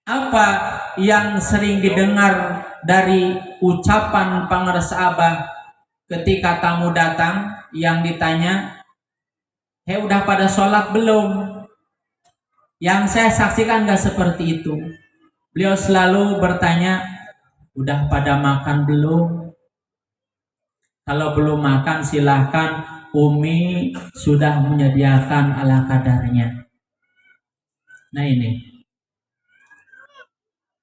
Apa yang sering didengar dari ucapan pangarsa Abah ketika tamu datang yang ditanya, "Hei, udah pada sholat belum?" Yang saya saksikan nggak seperti itu. Beliau selalu bertanya, "Udah pada makan belum? Kalau belum makan silahkan, Umi sudah menyediakan ala kadarnya." Nah ini,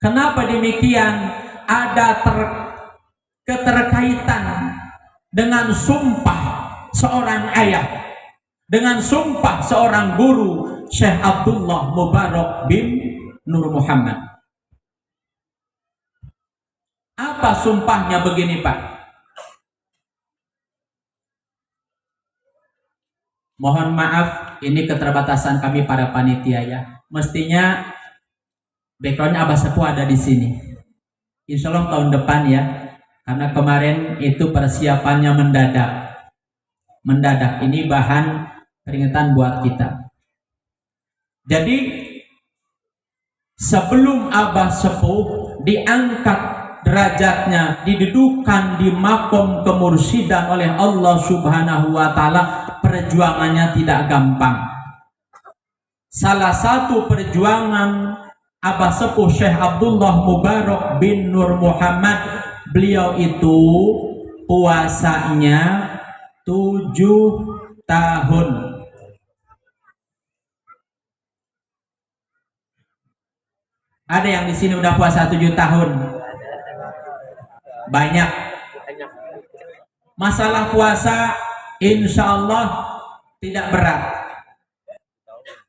kenapa demikian? Ada keterkaitan dengan sumpah seorang ayah, dengan sumpah seorang guru, Syekh Abdullah Mubarak bin Nur Muhammad. Apa sumpahnya? Begini Pak, mohon maaf, ini keterbatasan kami para panitia ya. Mestinya backgroundnya Abah Sepuh ada di sini. Insya Allah tahun depan ya, karena kemarin itu persiapannya mendadak. Ini bahan peringatan buat kita. Jadi sebelum Abah Sepuh diangkat derajatnya, didudukan di makom kemursidan oleh Allah Subhanahu wa Ta'ala, perjuangannya tidak gampang. Salah satu perjuangan Abah Sepuh Syekh Abdullah Mubarak bin Nur Muhammad, beliau itu puasanya 7 tahun. Ada yang di sini udah puasa 7 tahun? Banyak. Masalah puasa insya Allah tidak berat.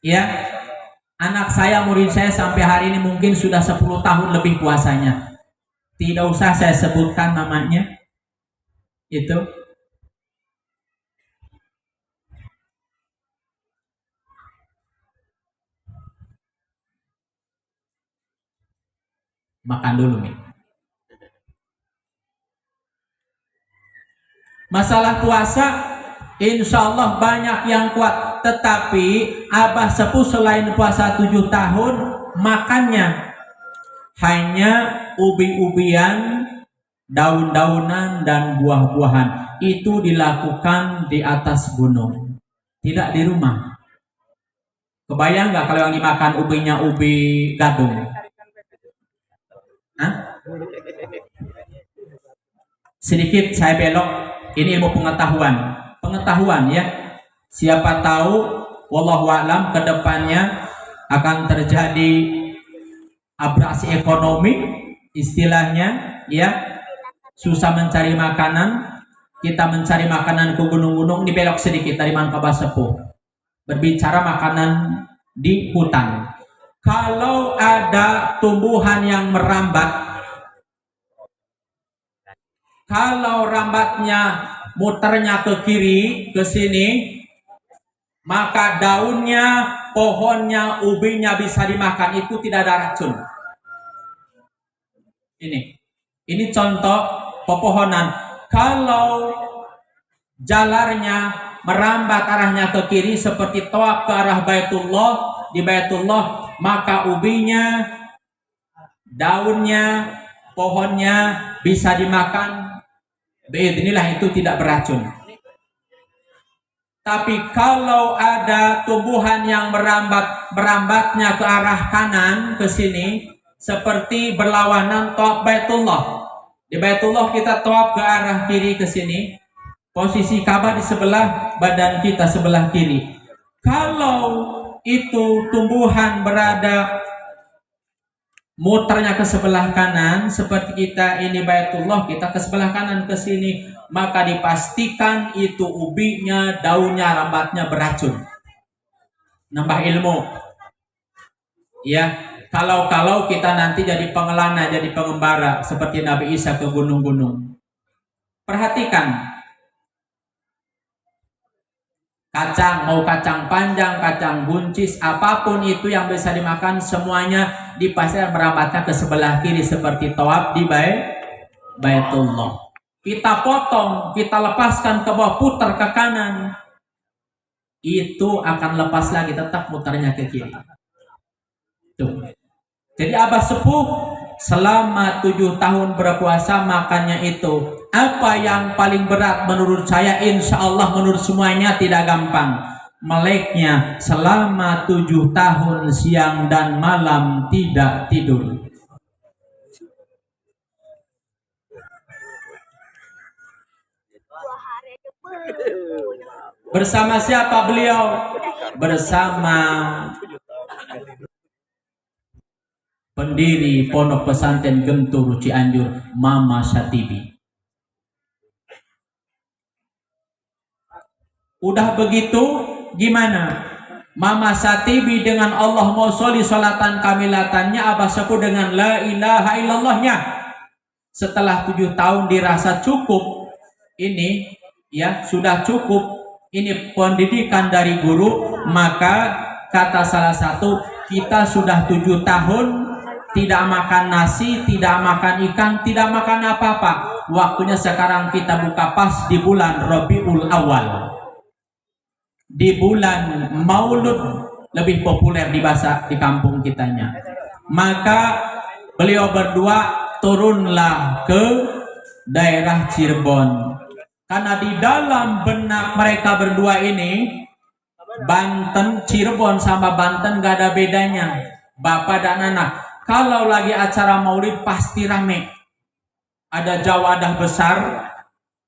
Ya, anak saya, murid saya sampai hari ini mungkin sudah 10 tahun lebih puasanya. Tidak usah saya sebutkan namanya. Itu. Makan dulu nih. Masalah puasa insya Allah banyak yang kuat. Tetapi Abah Sepuh selain puasa 7 tahun, makannya hanya ubi-ubian, daun-daunan dan buah-buahan. Itu dilakukan di atas gunung, tidak di rumah. Kebayang nggak kalau yang dimakan ubinya ubi gadung? Hah? Sedikit saya belok, ini ilmu pengetahuan ya. Siapa tahu, wallahu a'lam, kedepannya akan terjadi abrasi ekonomi, istilahnya ya, susah mencari makanan, kita mencari makanan ke gunung-gunung. Ini belok sedikit dari Abah Sepuh, berbicara makanan di hutan. Kalau ada tumbuhan yang merambat, kalau rambatnya muternya ke kiri, ke sini, maka daunnya, pohonnya, ubinya bisa dimakan. Itu tidak ada racun. Ini contoh pepohonan. Kalau jalarnya merambat arahnya ke kiri seperti tawaf ke arah Baitullah, di Baitullah, maka ubinya, daunnya, pohonnya bisa dimakan. Inilah itu tidak beracun. Tapi kalau ada tumbuhan yang merambatnya ke arah kanan ke sini, seperti berlawanan tawaf Baitullah. Di Baitullah kita tawaf ke arah kiri ke sini, posisi Ka'bah di sebelah badan kita sebelah kiri. Kalau itu tumbuhan berada muternya ke sebelah kanan, seperti kita ini Baitullah, kita ke sebelah kanan ke sini, maka dipastikan itu ubinya, daunnya, rambatnya beracun. Nambah ilmu. Ya, kalau kita nanti jadi pengelana, jadi pengembara seperti Nabi Isa ke gunung-gunung. Perhatikan. Kacang, mau kacang panjang, kacang buncis, apapun itu yang bisa dimakan, semuanya dipastikan merambatnya ke sebelah kiri seperti tawaf di Baitullah. Kita potong, kita lepaskan ke bawah, putar ke kanan, itu akan lepas lagi, tetap mutarnya ke kiri. Tuh. Jadi abah sepuh selama 7 tahun berpuasa makannya itu. Apa yang paling berat menurut saya? Insya Allah menurut semuanya tidak gampang. Meleknya selama 7 tahun siang dan malam tidak tidur. Bersama siapa beliau? Bersama pendiri Pondok Pesantren Gentur Cianjur, Mama Satibi. Udah begitu gimana? Mama Satibi dengan Allah mau sholli sholatan kamilatannya, abah sepuh dengan la ilaha illallahnya. Setelah 7 tahun dirasa cukup, ini ya sudah cukup, ini pendidikan dari guru, maka kata salah satu, kita sudah 7 tahun tidak makan nasi, tidak makan ikan, tidak makan apa-apa. Waktunya sekarang kita buka pas di bulan Rabiul Awal. Di bulan Maulud lebih populer di bahasa di kampung kitanya. Maka beliau berdua turunlah ke daerah Cirebon. Karena di dalam benak mereka berdua ini, Banten, Cirebon sama Banten gak ada bedanya. Bapak dan anak. Kalau lagi acara maulid pasti rame. Ada jawadah besar,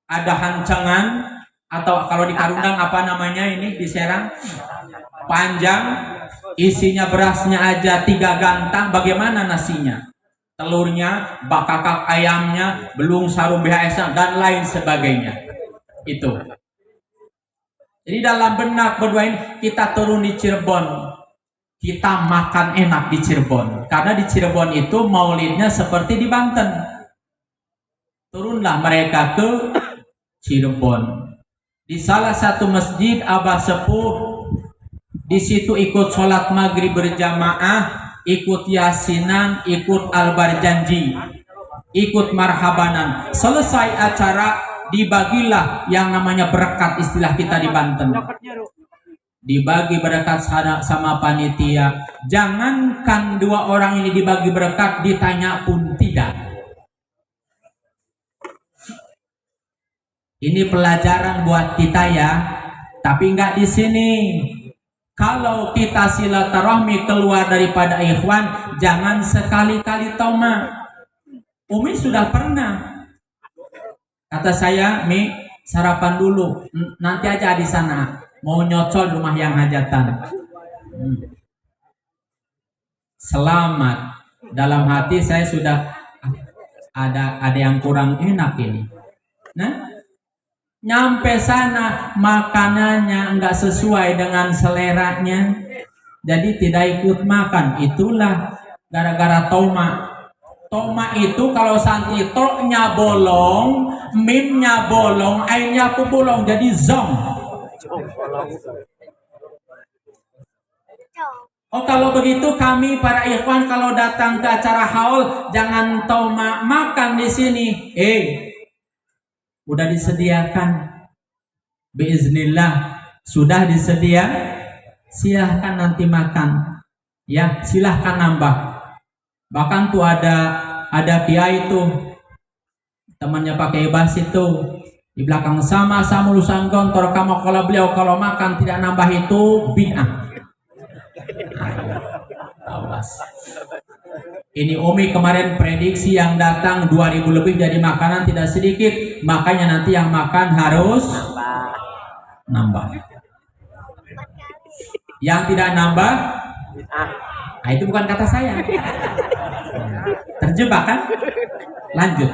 ada hancengan, atau kalau di Karundang apa namanya ini di Serang? Panjang, isinya berasnya aja 3 gantang, bagaimana nasinya? Telurnya, bakakak ayamnya, belum sarung BHS dan lain sebagainya. Itu. Jadi dalam benak berdua ini kita turun di Cirebon. Kita makan enak di Cirebon. Karena di Cirebon itu maulidnya seperti di Banten. Turunlah mereka ke Cirebon. Di salah satu masjid abah sepuh, di situ ikut sholat maghrib berjamaah, ikut yasinan, ikut al-barjanji, ikut marhabanan. Selesai acara dibagilah yang namanya berkat, istilah kita di Banten. Dibagi berkat sama panitia. Jangankan 2 orang ini dibagi berkat, ditanya pun tidak. Ini pelajaran buat kita ya. Tapi nggak di sini. Kalau kita silaturahmi keluar daripada ikhwan, jangan sekali-kali toma. Umi sudah pernah. Kata saya, Mi, sarapan dulu. Nanti aja di sana. Mau nyocol rumah yang hajatan. Selamat. Dalam hati saya sudah ada yang kurang enak ini. Nah, nyampe sana makanannya nggak sesuai dengan seleranya, jadi tidak ikut makan. Itulah gara-gara toma. Toma itu kalau santi to-nya bolong, mim-nya bolong, ainnya pun bolong, jadi zong. Oh, kalau begitu kami para ikhwan kalau datang ke acara haul jangan toma makan di sini. Udah disediakan. Biiznillah sudah silahkan nanti makan. Ya, silahkan nambah. Bahkan tuh ada kiai tuh temannya pakai bas itu di belakang sama lulusan gontor, kamu kalau beliau kalau makan tidak nambah itu bid'ah. Awas. Ini Umi kemarin prediksi yang datang 2000 lebih jadi makanan tidak sedikit, makanya nanti yang makan harus nambah. Yang tidak nambah, nah itu bukan kata saya. Terjebak kan? Lanjut.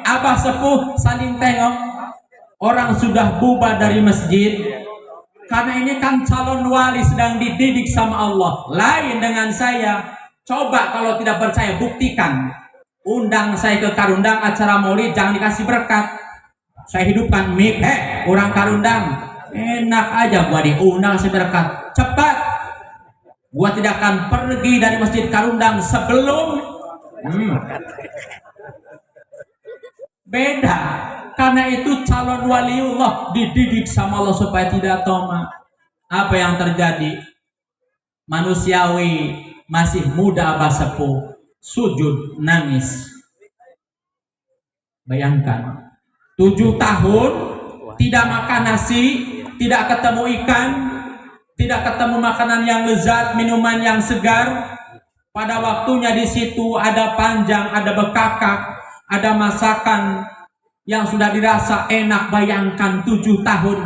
Abah sepuh saling tengok, orang sudah bubar dari masjid. Karena ini kan calon wali sedang dididik sama Allah. Lain dengan saya. Coba kalau tidak percaya buktikan. Undang saya ke Karundang acara maulid, jangan dikasih berkat. Saya hidupkan mic, orang Karundang. Enak aja gua diundang kasih berkat. Cepat. Gua tidak akan pergi dari masjid Karundang sebelum beda. Karena itu calon waliullah dididik sama Allah supaya tidak toma. Apa yang terjadi? manusiawi, masih muda Abah Sepuh, sujud nangis. Bayangkan 7 tahun tidak makan nasi, tidak ketemu ikan, tidak ketemu makanan yang lezat, minuman yang segar. Pada waktunya di situ ada panjang, ada bekakak, ada masakan yang sudah dirasa enak. Bayangkan 7 tahun,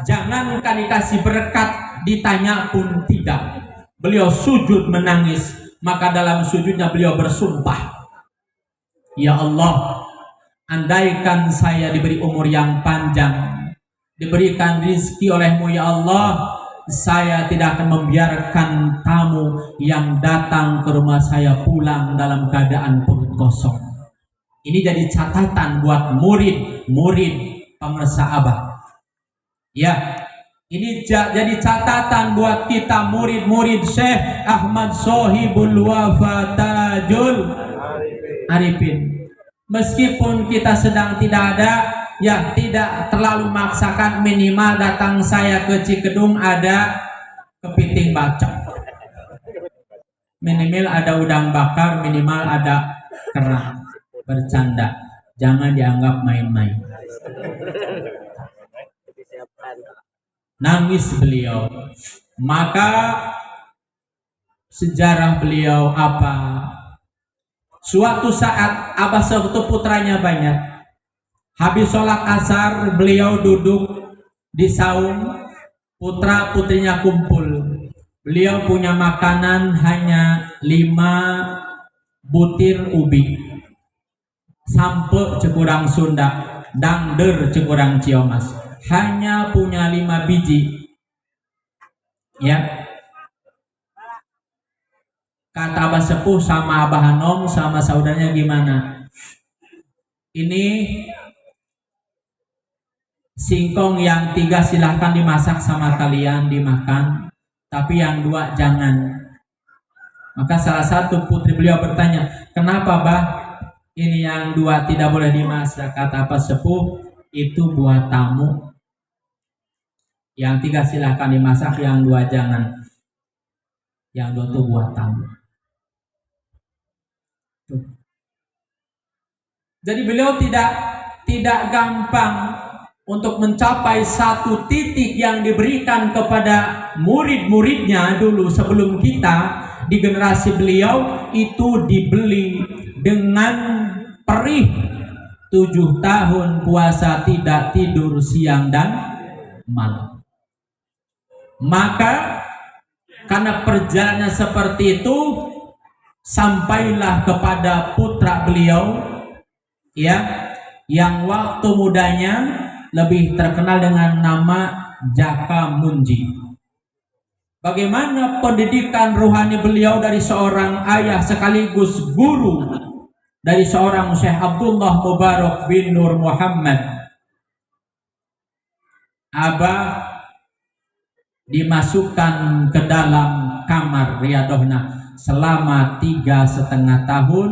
jangankan dikasih berkat, ditanya pun tidak. Beliau sujud menangis. Maka dalam sujudnya beliau bersumpah, ya Allah, andaikan saya diberi umur yang panjang, diberikan rizki olehmu ya Allah, saya tidak akan membiarkan tamu yang datang ke rumah saya pulang dalam keadaan perut kosong. Ini jadi catatan buat murid-murid pemirsa Abah. Ya, ini jadi catatan buat kita murid-murid Syekh Ahmad Sohibul Wafa Tajul Arifin. Meskipun kita sedang tidak ada, ya tidak terlalu maksakan, minimal datang saya ke Cikedung ada kepiting bacok, minimal ada udang bakar, minimal ada kerang. Bercanda, jangan dianggap main-main. Nangis beliau. Maka sejarah beliau apa? Suatu saat Abah Sepuh putranya banyak. Habis sholat asar beliau duduk di saung, putra putrinya kumpul. Beliau punya makanan hanya 5 butir ubi, sampe cekurang Sunda, dangder cekurang Ciomas. Hanya punya 5 biji. Ya. Kata Abah Sepuh sama Abah Hanom sama saudaranya, gimana? Ini singkong yang 3 silahkan dimasak sama kalian, dimakan, tapi yang 2 jangan. Maka salah satu putri beliau bertanya, kenapa Bah? Ini yang 2 tidak boleh dimasak. Kata Abah Sepuh, itu buat tamu. Yang 3 silahkan dimasak, yang 2 jangan. Yang 2 itu buat tamu. Tuh. Jadi beliau tidak gampang untuk mencapai satu titik yang diberikan kepada murid-muridnya dulu sebelum kita. Di generasi beliau itu dibeli dengan perih. 7 tahun puasa tidak tidur siang dan malam. Maka karena perjalanannya seperti itu, sampailah kepada putra beliau, ya, yang waktu mudanya lebih terkenal dengan nama Jaka Munji. Bagaimana pendidikan ruhani beliau dari seorang ayah sekaligus guru, dari seorang Syekh Abdullah Mubarak bin Nur Muhammad. Abah dimasukkan ke dalam kamar Riyadhna selama 3,5 tahun,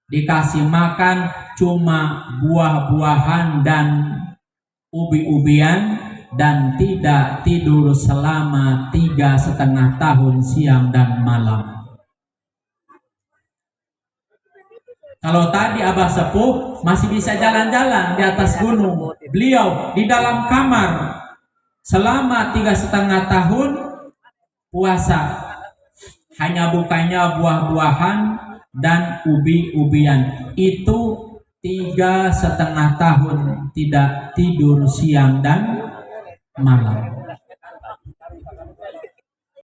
dikasih makan cuma buah-buahan dan ubi-ubian, dan tidak tidur selama 3,5 tahun siang dan malam. Kalau tadi Abah Sepuh masih bisa jalan-jalan di atas gunung, beliau di dalam kamar selama 3,5 tahun puasa, hanya bukanya buah-buahan dan ubi-ubian. Itu 3,5 tahun tidak tidur siang dan malam.